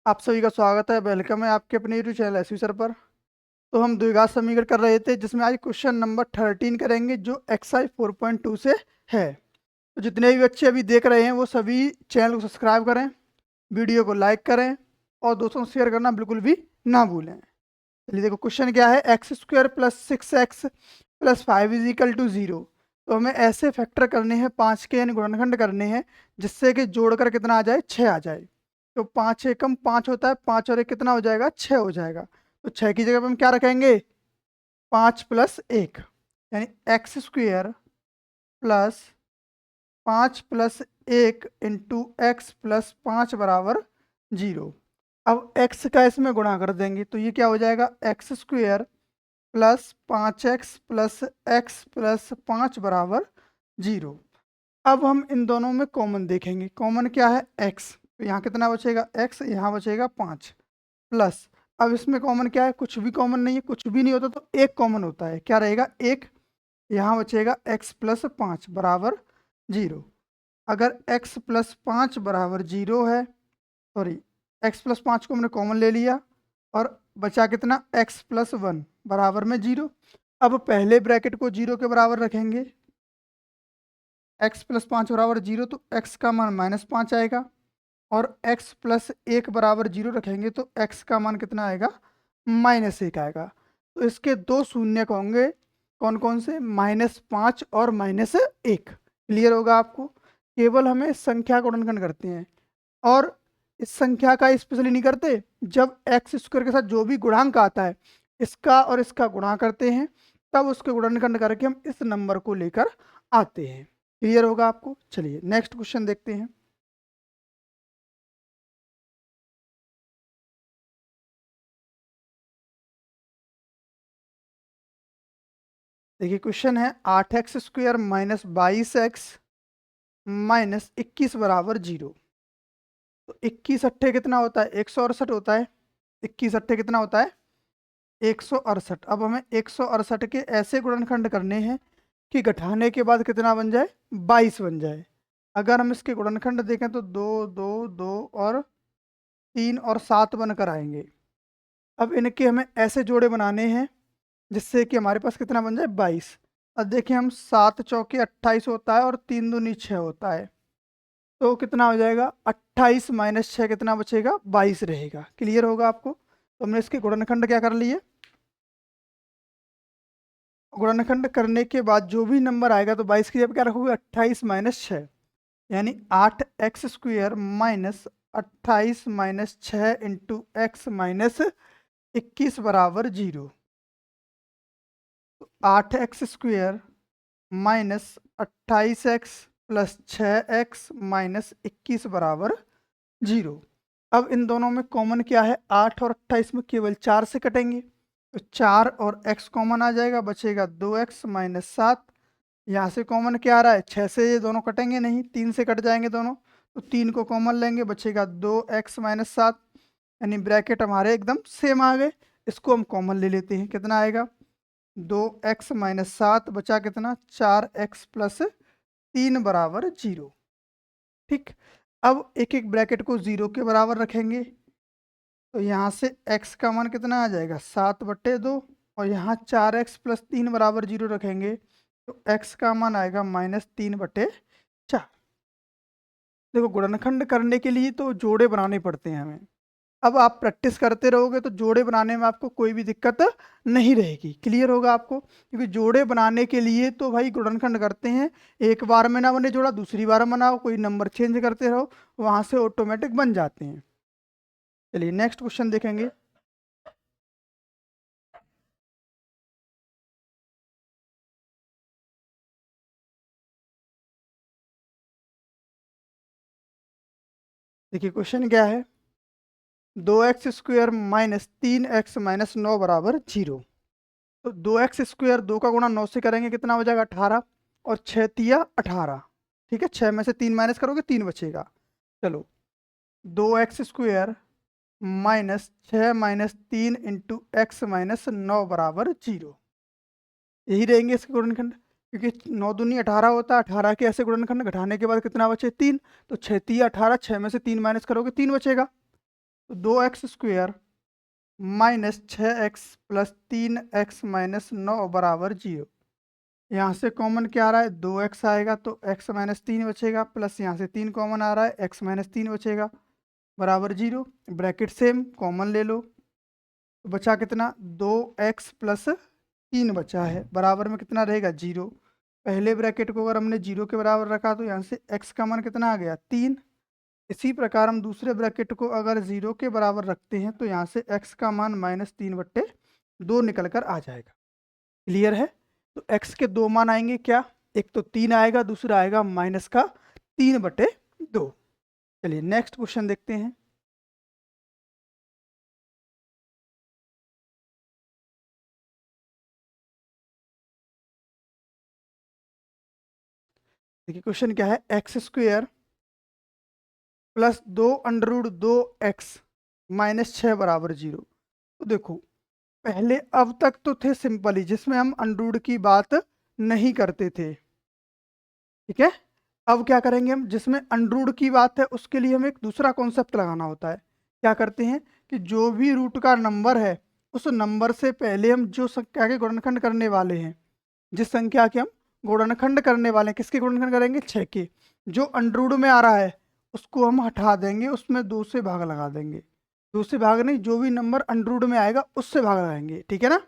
आप सभी का स्वागत है। वेलकम है आपके अपने यूट्यूब चैनल एसवी सर पर। तो हम द्विघात समीकरण कर रहे थे, जिसमें आज क्वेश्चन नंबर 13 करेंगे, जो एक्सरसाइज 4.2 से है। तो जितने भी बच्चे अभी देख रहे हैं वो सभी चैनल को सब्सक्राइब करें, वीडियो को लाइक करें और दोस्तों को शेयर करना बिल्कुल भी ना भूलें। चलिए देखो क्वेश्चन क्या है। X square plus 6x plus 5 is equal to 0। तो हमें ऐसे फैक्टर करने हैं, 5 के यानी गुणनखंड करने हैं, जिससे कि जोड़कर कितना आ जाए, 6 आ जाए। तो 5 एकम 5 होता है, 5 और 1 कितना हो जाएगा, 6 हो जाएगा। तो 6 की जगह पे हम क्या रखेंगे, 5 प्लस 1, यानी x square plus 5 plus 1 into x plus 5 बराबर 0। अब x का इसमें गुणा कर देंगे तो ये क्या हो जाएगा, x square plus 5x plus x plus 5 बराबर 0। अब हम इन दोनों में कॉमन देखेंगे। कॉमन क्या है, x। तो यहाँ कितना बचेगा, x, यहाँ बचेगा 5 प्लस। अब इसमें कॉमन क्या है, कुछ भी कॉमन नहीं है, कुछ भी नहीं होता तो एक कॉमन होता है। क्या रहेगा, एक। यहाँ बचेगा x प्लस 5 बराबर 0। अगर x प्लस 5 बराबर 0 है, सॉरी, x प्लस 5 को हमने कॉमन ले लिया और बचा कितना, x प्लस 1 बराबर में 0। अब पहले ब्रैकेट को 0 के बराबर रखेंगे, x प्लस 5 बराबर 0, तो x का मान -5 आएगा। और x प्लस 1 बराबर 0 रखेंगे तो x का मान कितना आएगा, -1 आएगा। तो इसके दो शून्य होंगे, कौन कौन से, -5 और -1। क्लियर होगा आपको। केवल हमें संख्या का गुणनखंड करते हैं और इस संख्या का स्पेशली नहीं करते। जब एक्स स्क्वायर के साथ जो भी गुणांक आता है, इसका और इसका गुणा करते हैं, तब उसके गुणनखंड करके हम इस नंबर को लेकर आते हैं। क्लियर होगा आपको। चलिए नेक्स्ट क्वेश्चन देखते हैं। देखिए क्वेश्चन है 8x square minus 22x minus 21 बराबर 0। तो 21 अट्ठे कितना होता है, 168 होता है। 21 अट्ठे कितना होता है, 168। अब हमें 168 के ऐसे गुणनखंड करने हैं कि घटाने के बाद कितना बन जाए, 22 बन जाए। अगर हम इसके गुणनखंड देखें तो 2 2 2 और 3 और 7 बनकर आएंगे। अब इनके हमें ऐसे जोड़े बनाने हैं जिससे कि हमारे पास कितना बन जाए, 22। अब देखिए, हम 7 चौके 28 होता है और 3 दूनी 6 होता है। तो कितना हो जाएगा, 28 माइनस 6 कितना बचेगा, 22 रहेगा। क्लियर होगा आपको। तो हमने इसके गुणनखंड क्या कर लिए, गुणनखंड करने के बाद जो भी नंबर आएगा तो 22 की जगह क्या रखोगे, 28 माइनस 6, यानी 8x square minus 28 minus 6 into x minus 21 बराबर 0। 8x square minus 28x plus 6x minus 21 बराबर 0। अब इन दोनों में कॉमन क्या है, 8 और 28 में केवल 4 से कटेंगे, तो 4 और x कॉमन आ जाएगा, बचेगा 2x माइनस 7। यहाँ से कॉमन क्या आ रहा है, 6 से ये दोनों कटेंगे नहीं, 3 से कट जाएंगे दोनों, तो 3 को कॉमन लेंगे, बचेगा 2x माइनस 7। यानी ब्रैकेट हमारे एकदम सेम आ गए। इसको हम कॉमन ले लेते हैं, कितना आएगा, 2x माइनस 7 बचा कितना, 4x प्लस 3 बराबर 0। ठीक। अब एक एक ब्रैकेट को 0 के बराबर रखेंगे तो यहाँ से x का मान कितना आ जाएगा, 7/2। और यहाँ 4x प्लस 3 बराबर 0 रखेंगे तो x का मान आएगा -3/4। देखो गुणनखंड करने के लिए तो जोड़े बनाने पड़ते हैं हमें। अब आप प्रैक्टिस करते रहोगे तो जोड़े बनाने में आपको कोई भी दिक्कत नहीं रहेगी। क्लियर होगा आपको। क्योंकि जोड़े बनाने के लिए तो भाई गुणनखंड करते हैं, एक बार में ना बने जोड़ा, दूसरी बार बनाओ, कोई नंबर चेंज करते रहो, वहाँ से ऑटोमेटिक बन जाते हैं। चलिए नेक्स्ट क्वेश्चन देखेंगे। देखिए क्वेश्चन क्या है, 2x square minus 3x minus 9 बराबर 0। तो 2x स्क्वेयर, 2 का गुणा 9 से करेंगे कितना हो जाएगा, 18। और 6 तिया 18। ठीक है, 6 में से 3 माइनस करोगे 3 बचेगा। चलो, 2x square minus 6 minus 3 into x minus 9 बराबर 0। यही रहेंगे इसके गुणनखंड। क्योंकि 9 दूनी 18 होता है, 18 के ऐसे गुणनखंड घटाने के बाद कितना बचे, 3। तो 6 तिया 18, 6 में से 3 माइनस करोगे 3 बचेगा। तो 2x² minus 6x plus 3x minus 9 बराबर 0। यहाँ से कॉमन क्या आ रहा है, 2x आएगा तो x माइनस 3 बचेगा, प्लस यहाँ से 3 कॉमन आ रहा है, x माइनस 3 बचेगा बराबर 0। ब्रैकेट सेम कॉमन ले लो, तो बचा कितना, 2x प्लस 3 बचा है, बराबर में कितना रहेगा, 0। पहले ब्रैकेट को अगर हमने 0 के बराबर रखा तो यहाँ से x का मान कितना आ गया, 3। इसी प्रकार हम दूसरे ब्रैकेट को अगर 0 के बराबर रखते हैं तो यहाँ से x का मान -3/2 निकल कर आ जाएगा। क्लियर है। तो x के दो मान आएंगे क्या, एक तो 3 आएगा, दूसरा आएगा -3/2। चलिए नेक्स्ट क्वेश्चन देखते हैं। देखिए क्वेश्चन क्या है, x² प्लस 2√2x माइनस 6 बराबर 0। तो देखो पहले अब तक तो थे सिंपल ही, जिसमें हम अंडरूड की बात नहीं करते थे, ठीक है। अब क्या करेंगे हम, जिसमें अंडरूड की बात है उसके लिए हमें एक दूसरा कॉन्सेप्ट लगाना होता है। क्या करते हैं कि जो भी रूट का नंबर है उस नंबर से पहले हम जो संख्या के गुणनखंड करने वाले हैं, जिस संख्या के हम गुणनखंड करने वाले हैं, किसके गुणनखंड करेंगे, 6 के, जो अंडरूड में आ रहा है उसको हम हटा देंगे, उसमें 2 से भाग लगा देंगे। 2 से भाग नहीं, जो भी नंबर अंडरूड में आएगा उससे भाग लगाएंगे, ठीक है ना।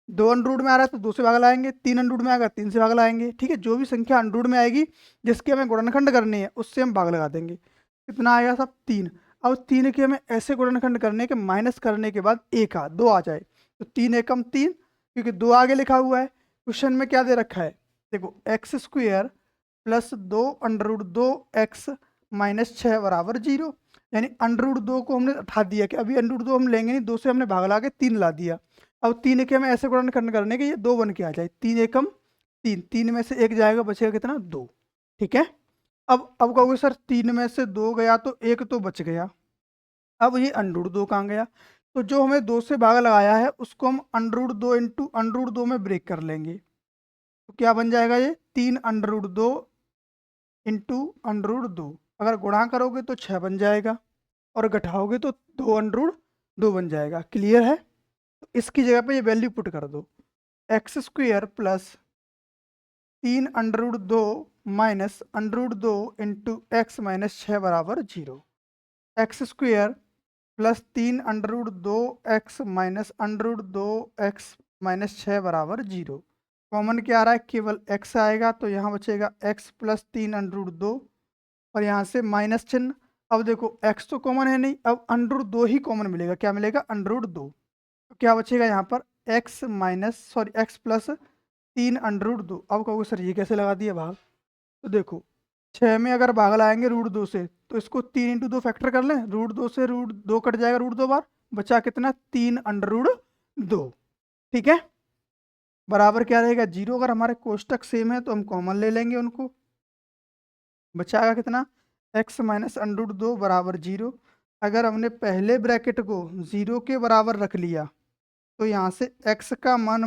2 अंडरूड में आ रहा है तो 2 से भाग लाएंगे, 3 अंडरूड में आएगा 3 से भाग लाएंगे, ठीक है। जो भी संख्या अंडरूड में आएगी जिसके हमें गुणनखंड करनी है उससे हम भाग लगा देंगे। कितना आएगा सब, 3। अब 3 के हमें ऐसे गुणनखंड करने के माइनस करने के बाद 1 2 आ जाए, तो 3 एकम 3, क्योंकि 2 आगे लिखा हुआ है। क्वेश्चन में क्या दे रखा है, देखो x² प्लस 2√2x माइनस 6 बराबर 0। यानी √2 को हमने हटा दिया, कि अभी √2 हम लेंगे नहीं, 2 से हमने भाग ला के 3 ला दिया। अब 3 के हमें ऐसे गुणनखंड करने के ये 2 बन के आ जाए, 3 एकम 3, 3 में से 1 जाएगा, बचेगा कितना, 2, ठीक है। अब कहोगे सर 3 में से 2 गया तो 1 तो बच गया, अब ये √2 कहाँ गया, तो जो हमें 2 से भाग लगाया है उसको हम √2 इंटू √2 में ब्रेक कर लेंगे, तो क्या बन जाएगा, ये 3√2 इंटू √2। अगर गुणा करोगे तो 6 बन जाएगा, और घटाओगे तो 2√2 बन जाएगा। क्लियर है। तो इसकी जगह पे ये वैल्यू पुट कर दो, x² plus 3√2 minus √2 into x minus 6 बराबर 0। x² plus 3√2 x minus √2 x minus 6 बराबर 0। कॉमन क्या आ रहा है, केवल x आएगा, तो यहाँ बचेगा x प्लस 3√2 और यहाँ से माइनस चिन्ह। अब देखो x तो कॉमन है नहीं, अब √2 ही कॉमन मिलेगा, क्या मिलेगा, √2। तो क्या बचेगा यहाँ पर, x प्लस 3√2। अब कहोगे सर ये कैसे लगा दिया भाग, तो देखो 6 में अगर भाग लाएंगे √2 से तो इसको 3 × 2 फैक्टर कर लें, √2 से √2 कट जाएगा, √2 बार, बचा कितना, 3√2, ठीक है। बराबर क्या रहेगा, 0। अगर हमारे कोष्टक सेम है तो हम कॉमन ले लेंगे उनको, बचाएगा कितना, x माइनस √2 बराबर 0। अगर हमने पहले ब्रैकेट को 0 के बराबर रख लिया तो यहाँ से x का मान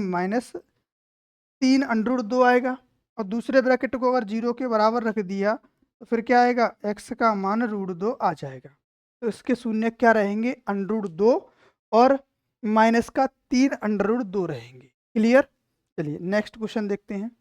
-3√2 आएगा, और दूसरे ब्रैकेट को अगर 0 के बराबर रख दिया तो फिर क्या आएगा, x का मान √2 आ जाएगा। तो इसके शून्य क्या रहेंगे, √2 और माइनस का 3√2 रहेंगे। क्लियर। चलिए नेक्स्ट क्वेश्चन देखते हैं।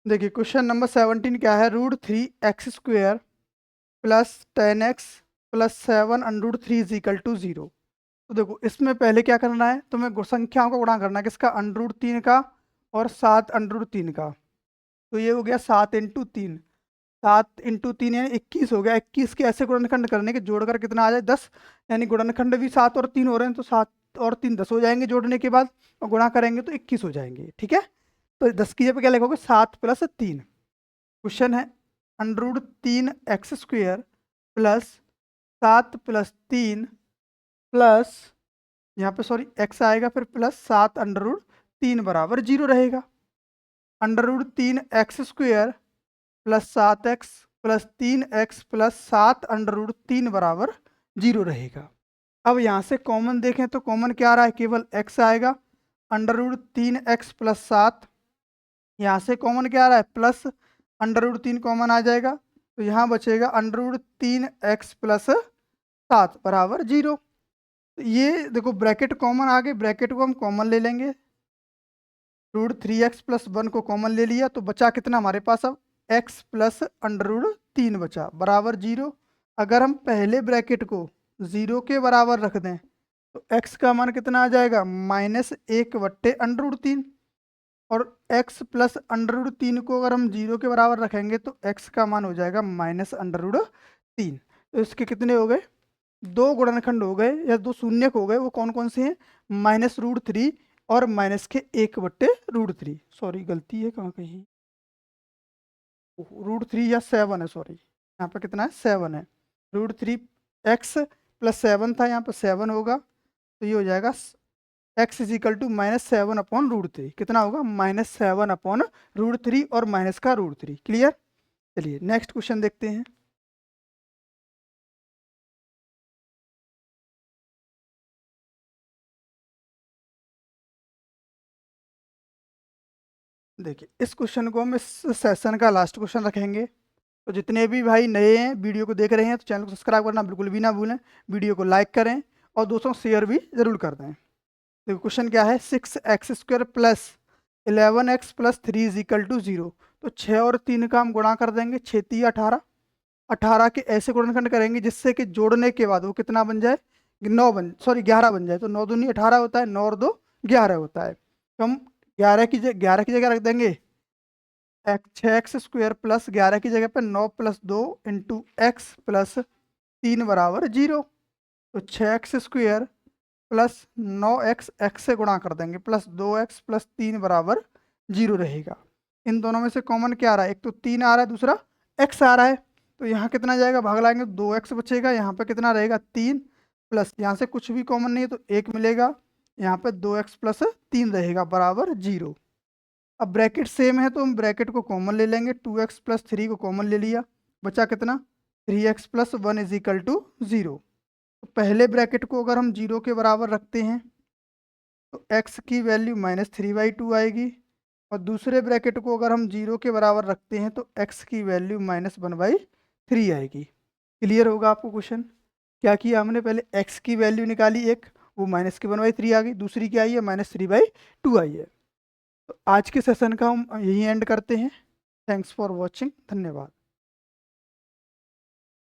देखिए क्वेश्चन नंबर 17 क्या है, √3x² plus 10x plus 7 √3 is equal to 0। तो देखो इसमें पहले क्या करना है, तुम्हें संख्याओं का गुणा करना है, किसका, √3 का और 7 √3 का। तो ये हो गया 7 × 3, 7 × 3 यानी 21 हो गया। 21 के ऐसे गुणनखंड करने के जोड़कर कितना आ जाए 10, यानी गुणनखंड भी 7 और 3 हो रहे हैं, तो 7 और 3 10 हो जाएंगे जोड़ने के बाद, और गुणा करेंगे तो 21 हो जाएंगे। ठीक है, तो 10 की जगह क्या लिखोगे, 7 + 3। क्वेश्चन है √3x² प्लस 7 + 3 प्लस, यहाँ पे सॉरी x आएगा, फिर प्लस 7 √3 बराबर 0 रहेगा। √3x² plus 7x plus 3x plus 7 √3 बराबर 0 रहेगा। अब यहाँ से कॉमन देखें तो कॉमन क्या आ रहा है, केवल x आएगा, √3x प्लस 7। यहाँ से कॉमन क्या आ रहा है, प्लस √3 कॉमन आ जाएगा, तो यहाँ बचेगा √3x प्लस 7 बराबर 0। तो ये देखो ब्रैकेट कॉमन आ गए, ब्रैकेट को हम कॉमन ले लेंगे, √3x प्लस 1 को कॉमन ले लिया, तो बचा कितना हमारे पास, अब x प्लस √3 बचा बराबर 0। अगर हम पहले ब्रैकेट को 0 के बराबर रख दें तो x का मान कितना आ जाएगा, -1/√3, और x प्लस √3 को अगर हम 0 के बराबर रखेंगे तो x का मान हो जाएगा -√3। तो इसके कितने हो गए, 2 गुणनखंड हो गए या 2 शून्यक हो गए, वो कौन कौन से हैं, -√3 और -1/√3। सॉरी गलती है, कहाँ कहीं √3 या 7 है, सॉरी यहाँ पे कितना है, 7 है। √3x प्लस 7 था, यहाँ पे 7 होगा, तो ये हो जाएगा x = -7/√3। कितना होगा, -7/√3 और माइनस का √3। क्लियर। चलिए नेक्स्ट क्वेश्चन देखते हैं। देखिए इस क्वेश्चन को हम इस सेशन का लास्ट क्वेश्चन रखेंगे। तो जितने भी भाई नए हैं वीडियो को देख रहे हैं तो चैनल को सब्सक्राइब करना बिल्कुल भी ना भूलें, वीडियो को लाइक करें और दोस्तों शेयर भी जरूर कर दें। देखो क्वेश्चन क्या है, 6x² प्लस 11x प्लस 3 = 0। तो 6 और 3 का हम गुणा कर देंगे, 6 × 3 = 18। 18 के ऐसे गुणनखंड करेंगे जिससे कि जोड़ने के बाद वो कितना बन जाए, 11 बन जाए। तो 9 दूनी 18 होता है, 9 और 2 11 होता है। तो हम 11 की जगह रख देंगे 6x² प्लस 11 की जगह पे 9 + 2 × x प्लस 3 बराबर 0। तो 6x² प्लस 9x x से गुणा कर देंगे, प्लस 2x प्लस 3 बराबर 0 रहेगा। इन दोनों में से कॉमन क्या आ रहा है, एक तो 3 आ रहा है, दूसरा x आ रहा है। तो यहाँ कितना जाएगा, भाग लाएंगे 2x बचेगा, यहाँ पे कितना रहेगा 3, प्लस यहाँ से कुछ भी कॉमन नहीं है तो 1 मिलेगा, यहाँ पे 2x प्लस 3 रहेगा बराबर 0। अब ब्रैकेट सेम है तो हम ब्रैकेट को कॉमन ले लेंगे, 2x प्लस 3 को कॉमन ले लिया, बचा कितना 3x प्लस 1 = 0। तो पहले ब्रैकेट को अगर हम 0 के बराबर रखते हैं तो x की वैल्यू -3/2 आएगी, और दूसरे ब्रैकेट को अगर हम 0 के बराबर रखते हैं तो x की वैल्यू -1/3 आएगी। क्लियर होगा आपको क्वेश्चन। क्या किया हमने, पहले x की वैल्यू निकाली एक, वो -1/3 आ गई, दूसरी क्या आई है, -3/2 आई है। तो आज के सेशन का हम यही एंड करते हैं। थैंक्स फॉर वॉचिंग, धन्यवाद।